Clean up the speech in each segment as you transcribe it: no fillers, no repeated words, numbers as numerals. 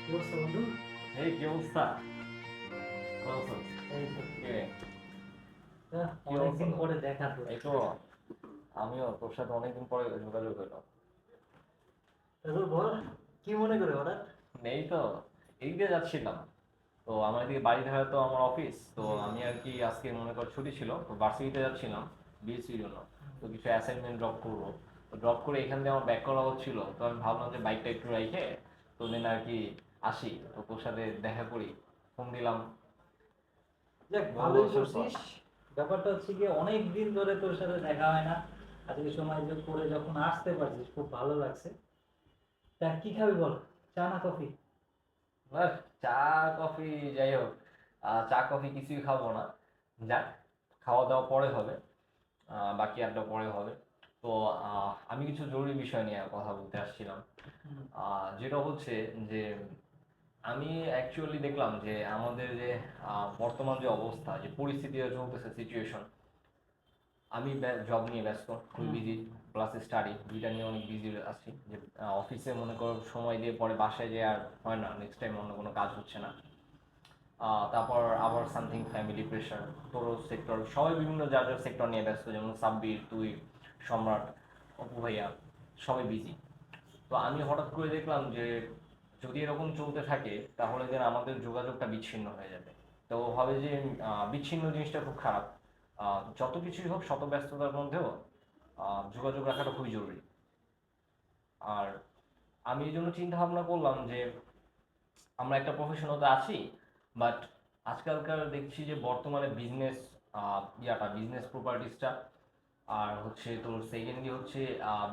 অবস্থা বন্ধু? এই কি অবস্থা? ভালো আছো? এই তো। কে? কি অবস্থা অনেকদিন তো? পরে দেখা তো। এই তো আমিও তোর সাথে অনেকদিন পরে যোগাযোগ হলো। তারপর বল, কি মনে করে হঠাৎ? নেই তো, এদিক দিয়ে যাচ্ছিলাম। তো আমার এদিকে বাড়ি ধারে তো আমার অফিস, তো জি। আমি আর কি আজকে মনে কর ছুটি ছিল, তো ভার্সিটিতে যাচ্ছিলাম বিএসসির জন্য। তো কিছু অ্যাসাইনমেন্ট ড্রপ করবো। তো ড্রপ করে এখান দিয়ে আমার ব্যাক করা হচ্ছিল, তো আমি ভাবলাম যে বাইকটা একটু রেখে তো দিন আর কি আসি, তো তোর সাথে দেখা করি, ফোন দিলাম যাক, বহু ভালোই বছর পর। করছিস। ব্যাপারটা হচ্ছে কি, অনেক দিন ধরে তোর সাথে দেখা হয় না। আজকে সময় যে করে যখন আসতে পারছিস খুব ভালো লাগছে। তা কি খাবি বল? চা না কফি? বাহ, চা কফি যাই হোক, চা কফি কিছুই খাবো না। যাক, খাওয়া দাওয়া পরে হবে, বাকি আড্ডা পরে হবে। তো আমি কিছু জরুরি বিষয় নিয়ে কথা বলতে আসছিলাম। হুম। যেটা হচ্ছে যে আমি অ্যাকচুয়ালি দেখলাম যে আমাদের যে বর্তমান যে অবস্থা, যে পরিস্থিতি চলতেছে, সিচুয়েশন, আমি জব নিয়ে ব্যস্ত, খুবই হুম। বিজি, প্লাস স্টাডি, দুইটা নিয়ে অনেক বিজি আছি। যে অফিসে মনে করো সময় দিয়ে পরে বাসায় যে আর হয় না, নেক্সট টাইম অন্য কোনো কাজ হচ্ছে না। তারপর আবার সামথিং ফ্যামিলি প্রেশার, তোরও সেক্টর, সবাই বিভিন্ন যার যার সেক্টর নিয়ে ব্যস্ত, যেমন সাব্বির, তুই, সম্রাট, অপু ভাইয়া, সবাই বিজি। তো আমি হঠাৎ করে দেখলাম যে যদি এরকম চলতে থাকে তাহলে যেন আমাদের যোগাযোগটা বিচ্ছিন্ন হয়ে যাবে। তো ভাবে যে বিচ্ছিন্ন জিনিসটা খুব খারাপ। যত কিছুই হোক, শত ব্যস্ততার মধ্যেও যোগাযোগ রাখাটা খুবই জরুরি। আর আমি এই জন্য চিন্তা ভাবনা করলাম যে আমরা একটা প্রফেশনাল তো আছি, বাট আজকালকার দেখছি যে বর্তমানে বিজনেস, বিজনেস প্রপার্টিসটা, আর হচ্ছে তোর সেকেন্ডলি হচ্ছে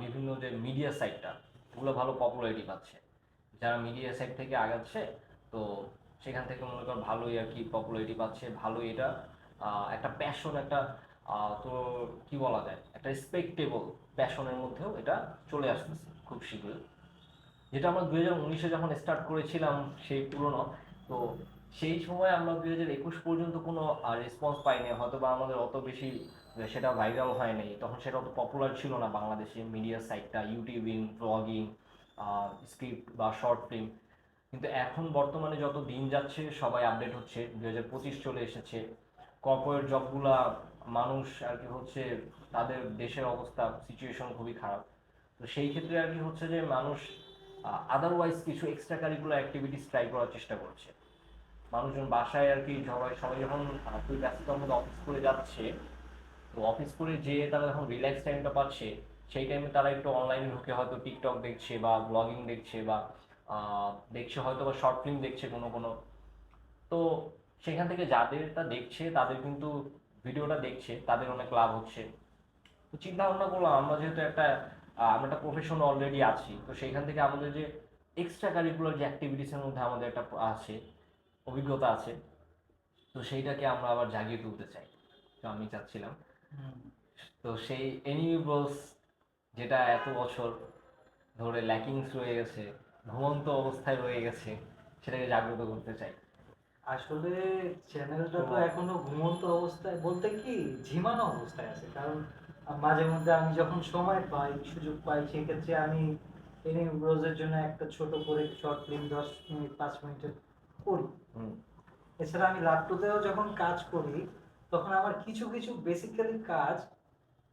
বিভিন্ন যে মিডিয়া সাইটটা, ওগুলো ভালো পপুলারিটি পাচ্ছে। যারা মিডিয়া সাইট থেকে আগাচ্ছে, তো সেখান থেকে মনে কর ভালোই আর কি পপুলারিটি পাচ্ছে, ভালোই এটা একটা প্যাশন, একটা তোর কি বলা যায়, একটা রেসপেক্টেবল প্যাশনের মধ্যেও এটা চলে আসতেছে খুব শীঘ্রই। যেটা আমরা 2019-এ যখন স্টার্ট করেছিলাম, সেই পুরনো, তো সেই সময় আমরা 2021 পর্যন্ত কোনো রেসপন্স পাইনি, হয়তো বা আমাদের অত বেশি সেটা ভাইরাল হয়নি, তখন সেটা অত পপুলার ছিল না বাংলাদেশে মিডিয়া সাইটটা, ইউটিউবিং, ব্লগিং, স্ক্রিপ্ট বা শর্ট ফিল্ম। কিন্তু এখন বর্তমানে যত দিন যাচ্ছে সবাই আপডেট হচ্ছে, 2025 চলে এসেছে, কর্পোরেট জবগুলা মানুষ আর কি হচ্ছে, তাদের দেশের অবস্থা সিচুয়েশন খুবই খারাপ। তো সেই ক্ষেত্রে আর কি হচ্ছে যে মানুষ আদারওয়াইজ কিছু এক্সট্রা কারিকুলার অ্যাক্টিভিটিস ট্রাই করার চেষ্টা করছে। মানুষজন বাসায় আর কি, সবাই সবাই যখন খুবই ব্যস্ততার মধ্যে অফিস করে যাচ্ছে, তো অফিস করে যেয়ে তারা যখন রিল্যাক্স টাইমটা পাচ্ছে, সেই টাইমে তারা একটু অনলাইনে ঢুকে হয়তো টিকটক দেখছে বা ব্লগিং দেখছে বা দেখছে হয়তো বা শর্ট ফিল্ম দেখছে কোনো কোনো। তো সেখান থেকে যাদেরটা দেখছে তাদের কিন্তু, ভিডিওটা দেখছে তাদের অনেক লাভ হচ্ছে। তো চিন্তা ভাবনা করলাম আমরা যেহেতু একটা আমরা একটা প্রফেশন অলরেডি আছি, তো সেইখান থেকে আমাদের যে এক্সট্রা কারিকুলার যে অ্যাক্টিভিটিসের মধ্যে আমাদের একটা আছে, অভিজ্ঞতা আছে, তো সেইটাকে আমরা আবার জাগিয়ে তুলতে চাই। তো আমি চাচ্ছিলাম, হুম। তো সেই এনিমি ব্রোস, যেটা এত বছর ধরে ল্যাকিংস রয়ে গেছে, ঘুমন্ত অবস্থায় রয়ে গেছে, সেটাকে জাগ্রত করতে চাই। আসলে চ্যানেলটা তো তো এখনো ঘুমন্ত অবস্থায় বলতে কি, ঝিমানো অবস্থায় আছে। কারণ মাঝে মধ্যে আমি যখন সময় পাই, সুযোগ পাই, সেক্ষেত্রে আমি এনিম রোজের জন্য একটা ছোট করে শর্ট ফিল্ম 10 মিনিট 5 মিনিটের করি। হুম, এছাড়া আমি ল্যাপটপেও যখন কাজ করি, তখন আমার কিছু কিছু বেসিক্যালি কাজ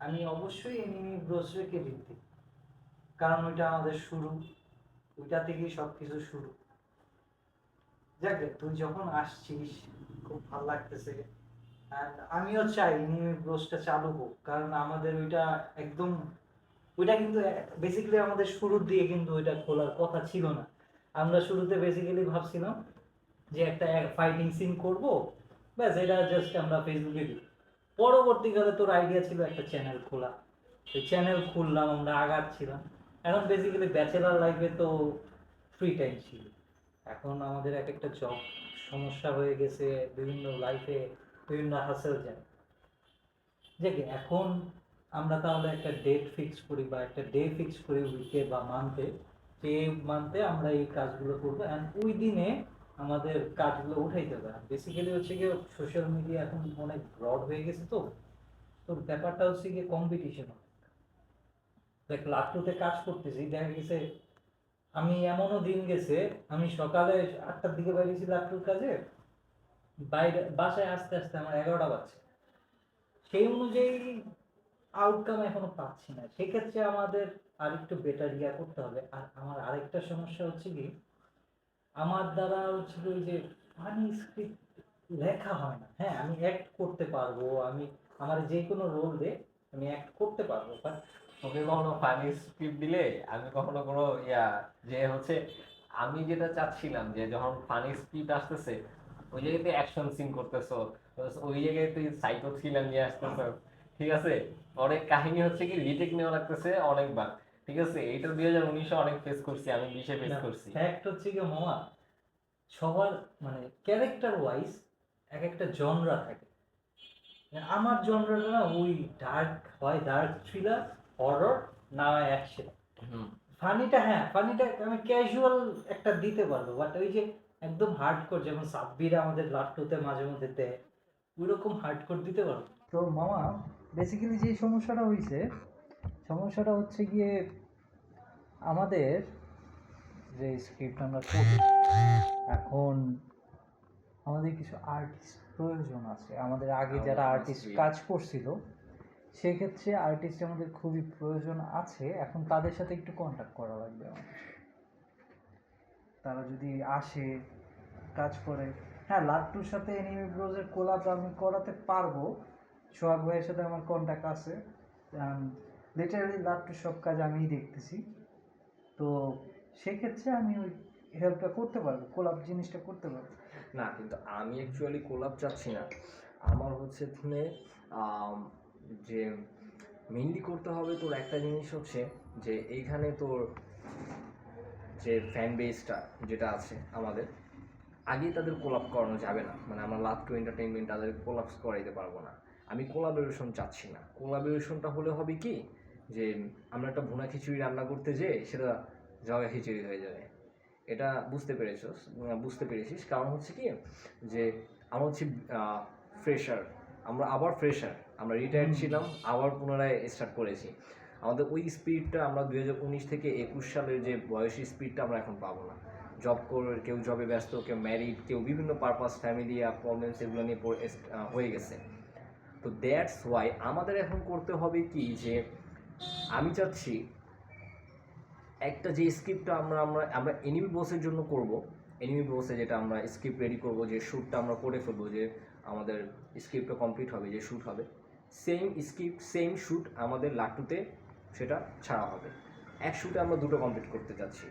আমি অবশ্যই এনিমি ব্রোসরে ক্রেডিট দিই। কারণ ওইটা আমাদের শুরু, ওইটা থেকেই সব কিছু শুরু। যাকে তুই যখন আসছিস, খুব ভালো লাগতেছে। And আমিও চাই এনিমি ব্রোসটা চালু হোক, কারণ আমাদের ওইটা একদম, ওইটা কিন্তু বেসিক্যালি আমাদের শুরুর দিকে কিন্তু ওইটা খোলার কথা ছিল না। আমরা শুরুতে বেসিক্যালি ভাবছিলাম যে একটা ফাইটিং সিন করব, ব্যাস এটা জাস্ট আমরা ফেসবুকে দিই। পরবর্তীকালে তোর আইডিয়া ছিল একটা চ্যানেল খোলা, সেই চ্যানেল খুললাম, আমরা আগাচ্ছিলাম। এখন বেসিক্যালি ব্যাচেলার লাইফে তো ফ্রি টাইম ছিল, এখন আমাদের এক একটা জব সমস্যা হয়ে গেছে, বিভিন্ন লাইফে বিভিন্ন হাসেল যায়। দেখে এখন আমরা তাহলে একটা ডেট ফিক্স করি বা একটা ডে ফিক্স করি উইকে বা মান্থে, যে এই মান্থে আমরা এই কাজগুলো করবো, অ্যান্ড ওই দিনে আমাদের কাজগুলো উঠাইতে হবে। বেসিক্যালি হচ্ছে গিয়ে সোশ্যাল মিডিয়া এখন অনেক ব্রড হয়ে গেছে, তো তোর ব্যাপারটা হচ্ছে গিয়ে কম্পিটিশন। দেখ, লাটুতে কাজ করতেছি, দেখা গেছে আমি এমনও দিন গেছে, আমি সকালে 8টার দিকে বেরিয়েছি লাট্টুর কাজে, বাইরে বাসায় আসতে আসতে আমার 11টা বাজছে। সেই অনুযায়ী আউটকাম এখনো পাচ্ছি না। সেক্ষেত্রে আমাদের আরেকটু বেটার ইয়া করতে হবে। আর আমার আরেকটা সমস্যা হচ্ছে কি, আমার দ্বারা হচ্ছে কি ওই যে ফানি স্ক্রিপ্ট লেখা হয় না। হ্যাঁ, আমি অ্যাক্ট করতে পারবো, আমি আমার যে কোনো রোল দে আমি অ্যাক্ট করতে পারবো, বাট তোকে কখনো ফানি স্ক্রিপ্ট দিলে আমি কখনো কোনো ইয়া যে হচ্ছে আমি যেটা চাচ্ছিলাম যে যখন ফানি স্ক্রিপ্ট আসতেছে ওই জায়গাতে অ্যাকশন সিন করতেছো, ওই জায়গায় তুই সাইকো থ্রিলার নিয়ে আসতেছো, ঠিক আছে? অনেক কাহিনী হচ্ছে কি রিটেক নেওয়া লাগতেছে অনেকবার, ঠিক আছে? এইটা 2019-এ অনেক ফেস করছি, আমি 20-এ ফেস না, করছি। ফ্যাক্ট হচ্ছে কি মামা, সবার মানে ক্যারেক্টার ওয়াইজ এক একটা জনরা থাকে। মানে আমার জনরাটা না ওই ডার্ক, হয় ডার্ক থ্রিলার, হরর, না হয় অ্যাকশন। হুম। ফানিটা, হ্যাঁ ফানিটা আমি ক্যাজুয়াল একটা দিতে পারবো, বাট ওই যে একদম হার্ডকোর যেমন সাব্বির আমাদের লাট্টুতে মাঝে মধ্যে দেয়, ওইরকম হার্ডকোর দিতে পারবো। তো মামা, বেসিক্যালি যে সমস্যাটা হয়েছে, সমস্যাটা হচ্ছে গিয়ে আমাদের যে স্ক্রিপ্ট আমরা করি এখন, আমাদের কিছু আর্টিস্ট প্রয়োজন আছে। আমাদের আগে যারা আর্টিস্ট কাজ করছিল, সেক্ষেত্রে আর্টিস্ট আমাদের খুবই প্রয়োজন আছে। এখন তাদের সাথে একটু কন্ট্যাক্ট করা লাগবে আমাদের। তারা যদি আসে, কাজ করে। হ্যাঁ, লাট্টুর সাথে এনিমি ব্রোজের কোলাব আমি করাতে পারবো। সোহাগ ভাইয়ের সাথে আমার কন্ট্যাক্ট আছে। লিটারালি লাট্টুর সব কাজ আমিই দেখতেছি। তো সেক্ষেত্রে আমি ওই হেল্পটা করতে পারবো, কোলাব জিনিসটা করতে পারবো। না কিন্তু আমি অ্যাকচুয়ালি কোলাপ চাচ্ছি না। আমার হচ্ছে থিমে যে মেইনলি করতে হবে তোর একটা জিনিস হচ্ছে যে এইখানে তোর যে ফ্যান বেসটা যেটা আছে আমাদের, আগেই তাদের কোলাপ করানো যাবে না, মানে আমরা লাভ টু এন্টারটেইনমেন্ট তাদের কোলাপস করাইতে পারবো না। আমি কোলাবোরেশন চাচ্ছি না। কোলাবোরেশনটা হলে হবে কি যে আমরা একটা ভুনা খিচুড়ি রান্না করতে যেয়ে সেটা জগা খিচুড়ি হয়ে যাবে। এটা বুঝতে পেরেছিস কারণ হচ্ছে কি যে আমরা হচ্ছে ফ্রেশার, আমরা আবার ফ্রেশার, আমরা রিটায়ার্ড ছিলাম আবার পুনরায় স্টার্ট করেছি। আমাদের ওই স্পিডটা আমরা 2019 থেকে 21 সালের যে বয়সী স্পিডটা আমরা এখন পাবো না। জব করে কেউ জবে ব্যস্ত, কেউ ম্যারিড, কেউ বিভিন্ন পারপাস ফ্যামিলি প্রবলেমস এগুলো নিয়ে হয়ে গেছে। তো দ্যাটস ওয়াই আমাদের এখন করতে হবে কি যে আমি চাচ্ছি একটা যে স্ক্রিপ্টটা আমরা আমরা আমরা এনিমি বসের জন্য করব, এনিমি বসে যেটা আমরা স্ক্রিপ্ট রেডি করব, যে শ্যুটটা আমরা করে ফেলবো, যে আমাদের স্ক্রিপ্টটা কমপ্লিট হবে, যে শ্যুট হবে, সেম স্ক্রিপ্ট সেম শ্যুট আমাদের লাট্টুতে সেটা ছাড়া হবে। এক শ্যুটে আমরা দুটো কমপ্লিট করতে চাচ্ছি,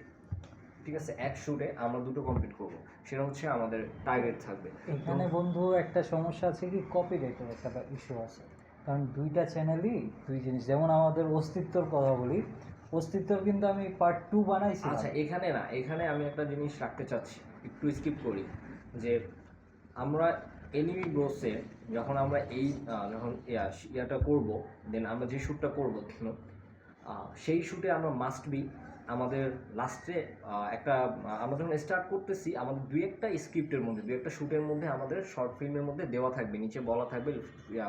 ঠিক আছে? এক শ্যুটে আমরা দুটো কমপ্লিট করব, সেটা হচ্ছে আমাদের টার্গেট থাকবে। এখানে বন্ধু একটা সমস্যা আছে কি, কপিরাইটের একটা ইস্যু আছে। কারণ দুইটা চ্যানেলই দুই জিনিস, যেমন আমাদের অস্তিত্বর কথা বলি, অস্তিত্বর কিন্তু আমি পার্ট 2 বানাইছি। আচ্ছা এখানে না, এখানে আমি একটা জিনিস রাখতে চাচ্ছি, একটু স্কিপ করি, যে আমরা এনিমি ব্রোসে যখন আমরা এই যখন ইয়াটা করব, দেন আমরা যে শ্যুটটা করবো সেই শ্যুটে আমরা মাস্ট বি আমাদের লাস্টে একটা আমরা যখন স্টার্ট করতেছি আমাদের দুই একটা স্ক্রিপ্টের মধ্যে, দুই একটা শ্যুটের মধ্যে আমাদের শর্ট ফিল্মের মধ্যে দেওয়া থাকবে, নিচে বলা থাকবে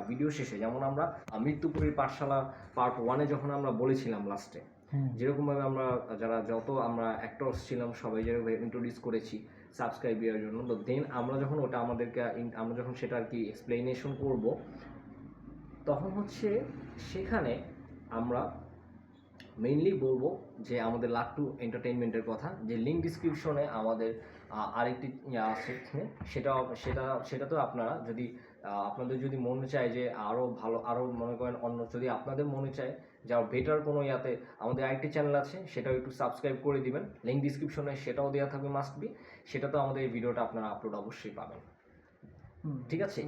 ভিডিও শেষে, যেমন আমরা মৃত্যুপুরীর পাঠশালা পার্ট 1-এ যখন আমরা বলেছিলাম লাস্টে, যেরকমভাবে আমরা যারা যত আমরা অ্যাক্টরস ছিলাম সবাই যেরকম ইন্ট্রোডিউস করেছি সাবস্ক্রাইব দেওয়ার জন্য, তো দেন আমরা যখন ওটা আমাদেরকে আমরা যখন সেটা আর কি এক্সপ্লেনেশন করব, তখন হচ্ছে সেখানে আমরা মেইনলি বলবো যে আমাদের লাট্টু এন্টারটেইনমেন্টের কথা, যে লিঙ্ক ডিসক্রিপশনে আমাদের আরেকটি আছে, সেটা সেটা সেটাতেও আপনারা যদি আপনাদের যদি মনে চায় যে আরও ভালো, আরও মনে করেন অন্য, যদি আপনাদের মনে চায় যে আরও বেটার কোনো ইয়াতে, আমাদের আরেকটি চ্যানেল আছে সেটাও একটু সাবস্ক্রাইব করে দিবেন, লিঙ্ক ডিসক্রিপশনে সেটাও দেওয়া থাকবে মাস্ট বি, সেটাতেও আমাদের এই ভিডিওটা আপনারা আপলোড অবশ্যই পাবেন, ঠিক আছে?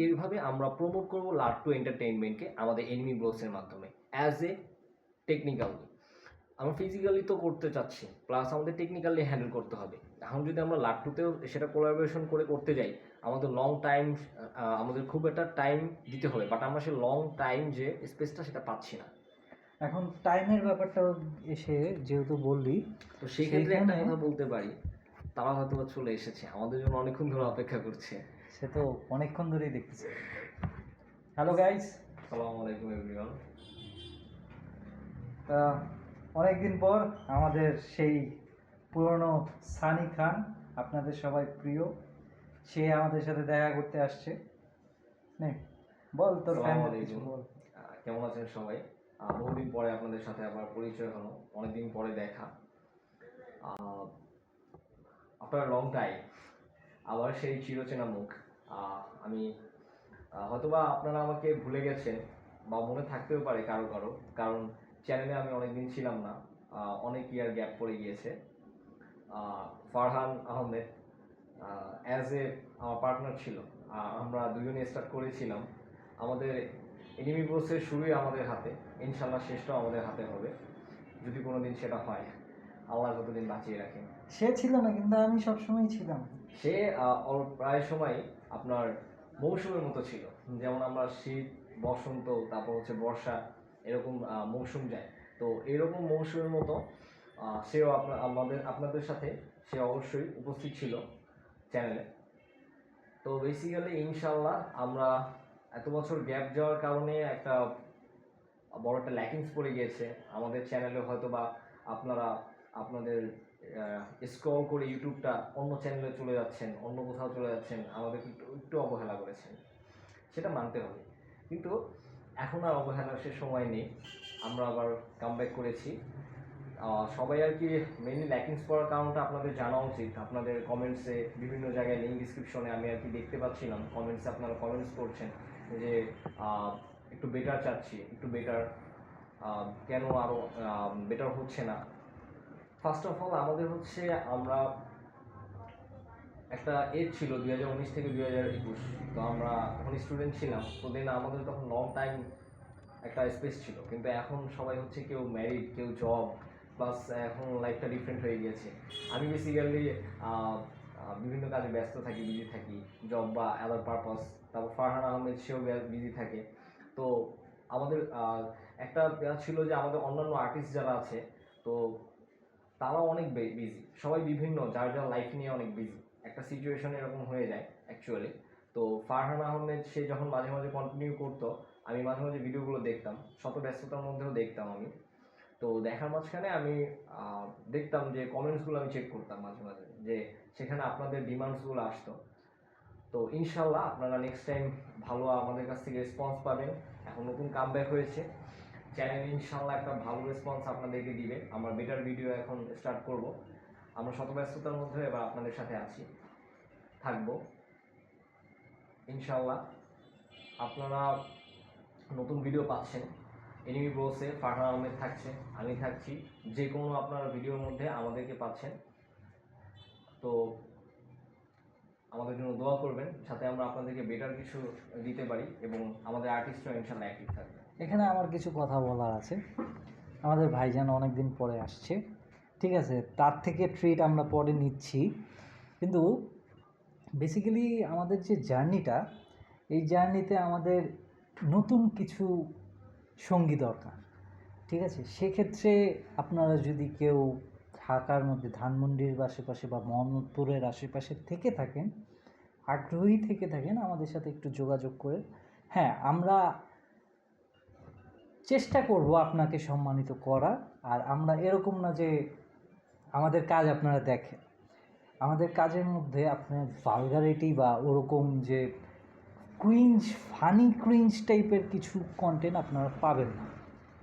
এইভাবে আমরা প্রমোট করবো লাট্টু এন্টারটেইনমেন্টকে আমাদের এনিমি ব্লগসের মাধ্যমে অ্যাজ এ টেকনিক্যালি। আমরা ফিজিক্যালি তো করতে চাচ্ছি, প্লাস আমাদের টেকনিক্যালি হ্যান্ডেল করতে হবে। এখন যদি আমরা লাট্টুতেও সেটা কোলাবোরেশন করে করতে যাই, আমাদের লং টাইম, আমাদের খুব একটা টাইম দিতে হবে, বাট আমরা সেই লং টাইম যে স্পেসটা সেটা পাচ্ছি না। এখন টাইমের ব্যাপারটা এসে যেহেতু বললি, তো সেই ক্ষেত্রে একটা কথা বলতে পারি, তারা হয়তো চলে এসেছে, আমাদের জন্য অনেকক্ষণ ধরে অপেক্ষা করছে। সে তো অনেকক্ষণ ধরেই দেখতেছে। হ্যালো গাইস, আসসালামু আলাইকুম এভরিওয়ান। অনেকদিন পর আমাদের সেই পুরনো সানি খান, আপনাদের সবাই প্রিয়, সে আমাদের সাথে দেখা করতে আসছে। নে বল তোর ফ্যানদের কিছু বল। কেমন আছেন সবাই? বহুদিন পরে আপনাদের সাথে আবার পরিচয় হলো, অনেকদিন পরে দেখা। আফটার লং টাইম আবার সেই চিরচেনা মুখ। আমি হয়তোবা আপনারা আমাকে ভুলে গেছেন বা মনে থাকতেও পারে কারো কারো, কারণ চ্যানেলে আমি অনেকদিন ছিলাম না, অনেক ইয়ার গ্যাপ পড়ে গিয়েছে। ফারহান আহমেদ অ্যাজ এ আমার পার্টনার ছিল, আমরা দুজনে স্টার্ট করেছিলাম। আমাদের এনিমি ব্রোসের শুরুই আমাদের হাতে, ইনশাল্লাহ শেষটাও আমাদের হাতে হবে, যদি কোনো দিন সেটা হয়, আল্লাহ কতদিন বাঁচিয়ে রাখেন। সে ছিল না, কিন্তু আমি সবসময় ছিলাম। সে প্রায় সময় আপনার মৌসুমের মতো ছিল, যেমন আমরা শীত, বসন্ত, তারপর হচ্ছে বর্ষা, এরকম মৌসুম যায়, তো এরকম মৌসুমের মতো সেও আপনাদের সাথে সে অবশ্যই উপস্থিত ছিল চ্যানেলে। তো বেসিক্যালি ইনশাল্লাহ আমরা এত বছর গ্যাপ যাওয়ার কারণে একটা বড় একটা ল্যাকিংস পড়ে গিয়েছে আমাদের চ্যানেলে। হয়তো বা আপনারা আপনাদের স্ক্রল করে ইউটিউবটা অন্য চ্যানেলে চলে যাচ্ছেন, অন্য কোথাও চলে যাচ্ছেন, আমাদের একটু একটু অবহেলা করেছেন, সেটা মানতে হবে। কিন্তু এখন আর অবহেলার সে সময় নেই, আমরা আবার কামব্যাক করেছি। সবাই আর কি মেইনলি ল্যাকিংস পড়ার কারণটা আপনাদের জানা উচিত। আপনাদের কমেন্টসে বিভিন্ন জায়গায় লিঙ্ক ডিসক্রিপশনে আমি আর কি দেখতে পাচ্ছিলাম, কমেন্টসে আপনারা কমেন্টস করছেন যে একটু বেটার চাচ্ছি, একটু বেটার, কেন আরও বেটার হচ্ছে না। ফার্স্ট অফ অল আমাদের হচ্ছে, আমরা একটা এজ ছিল 2019 থেকে 2021, তো আমরা তখন স্টুডেন্ট ছিলাম, তো দেন আমাদের তখন লং টাইম একটা স্পেস ছিল। কিন্তু এখন সবাই হচ্ছে কেউ ম্যারিড, কেউ জব, প্লাস এখন লাইফটা ডিফারেন্ট হয়ে গিয়েছে। আমি বেসিক্যালি বিভিন্ন কাজে ব্যস্ত থাকি, বিজি থাকি, জব বা আদার পারপাস। তারপর ফারহান আহমেদ সেও বিজি থাকে। তো আমাদের একটা ছিল যে আমাদের অন্যান্য আর্টিস্ট যারা আছে, তো তারাও অনেক বিজি, সবাই বিভিন্ন যার যার লাইফ নিয়ে অনেক বিজি, একটা সিচুয়েশন এরকম হয়ে যায় অ্যাকচুয়ালি। তো ফারহান আহমেদ সে যখন মাঝে মাঝে কন্টিনিউ করতো, আমি মাঝে মাঝে ভিডিওগুলো দেখতাম, শত ব্যস্ততার মধ্যেও দেখতাম আমি। তো দেখার মাঝখানে আমি দেখতাম যে কমেন্টসগুলো আমি চেক করতাম মাঝে মাঝে, যে সেখানে আপনাদের ডিমান্ডসগুলো আসতো। তো ইনশাল্লাহ আপনারা নেক্সট টাইম ভালো আমাদের কাছ থেকে রেসপন্স পাবেন। এখন নতুন কামব্যাক হয়েছে চ্যানেল, ইনশাল্লাহ একটা ভালো রেসপন্স আপনাদেরকে দিবে। আমরা বেটার ভিডিও এখন স্টার্ট করব। আমরা শত ব্যস্ততার মধ্যে এবার আপনাদের সাথে আছি, থাকবো ইনশাল্লাহ। আপনারা নতুন ভিডিও পাচ্ছেন, এনিমি ব্রোসে ফারহান আহমেদ থাকছে, আমি থাকছি, যে কোনো আপনারা ভিডিওর মধ্যে আমাদেরকে পাচ্ছেন। তো আমাদের জন্য দোয়া করবেন, সাথে আমরা আপনাদেরকে বেটার কিছু দিতে পারি, এবং আমাদের আর্টিস্টরা ইনশাল্লাহ অ্যাক্টিভ থাকবে। এখানে আমার কিছু কথা বলার আছে। আমাদের ভাইজান অনেক দিন পরে আসছে, ঠিক আছে, তার থেকে ট্রিট আমরা পরে নিচ্ছি, কিন্তু বেসিক্যালি আমাদের যে জার্নিটা, এই জার্নিতে আমাদের নতুন কিছু সঙ্গী দরকার, ঠিক আছে। সেক্ষেত্রে আপনারা যদি কেউ ঢাকার মধ্যে ধানমন্ডির আশেপাশে বা মোহাম্মদপুরের আশেপাশে থেকে থাকেন, আগ্রহী থেকে থাকেন, আমাদের সাথে একটু যোগাযোগ করে, হ্যাঁ আমরা চেষ্টা করব আপনাকে সম্মানিত করার। আর আমরা এরকম না যে আমাদের কাজ আপনারা দেখেন, আমাদের কাজের মধ্যে আপনার ভালগারিটি বা ওরকম যে ফানি ক্রিঞ্জ টাইপের কিছু কন্টেন্ট আপনারা পাবেন না।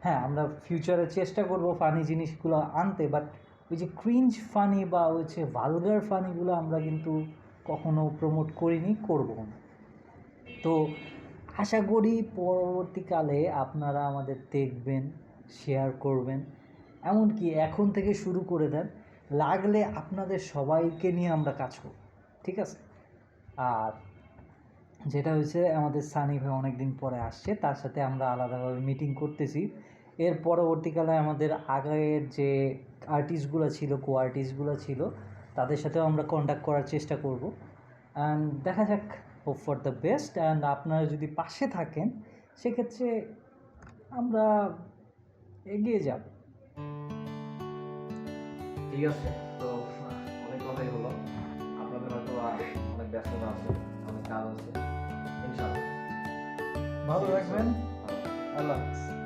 হ্যাঁ, আমরা ফিউচারে চেষ্টা করব ফানি জিনিসগুলো আনতে, বাট ওই যে ক্রিঞ্জ ফানি বা ওই যে ভালগার ফানিগুলো আমরা কিন্তু কখনো প্রমোট করিনি, করবো না। তো আশা করি পরবর্তীকালে আপনারা আমাদের দেখবেন, শেয়ার করবেন, এমনকি এখন থেকে শুরু করে দেন, লাগলে আপনাদের সবাইকে নিয়ে আমরা কাজ করব, ঠিক আছে। আর যেটা হয়েছে, আমাদের সানি ভাই অনেক দিন পরে আসছে, তার সাথে আমরা আলাদাভাবে মিটিং করতেছি। এর পরবর্তীকালে আমাদের আগের যে আর্টিস্টগুলো ছিল, কো আর্টিস্টগুলো ছিল, তাদের সাথেও আমরা কন্ট্যাক্ট করার চেষ্টা করব। অ্যান্ড দেখা যাক, hope for the best. And আপনারা যদি পাশে থাকেন, সেক্ষেত্রে আমরা এগিয়ে যাব। ঠিক আছে, তো অনেক কথাই হলো, আপনাদের হয়তো অনেক ব্যস্ততা আছে, অনেক কাজ আছে। ইনশাআল্লাহ ভালো রাখবেন, আল্লাহ হাফেজ।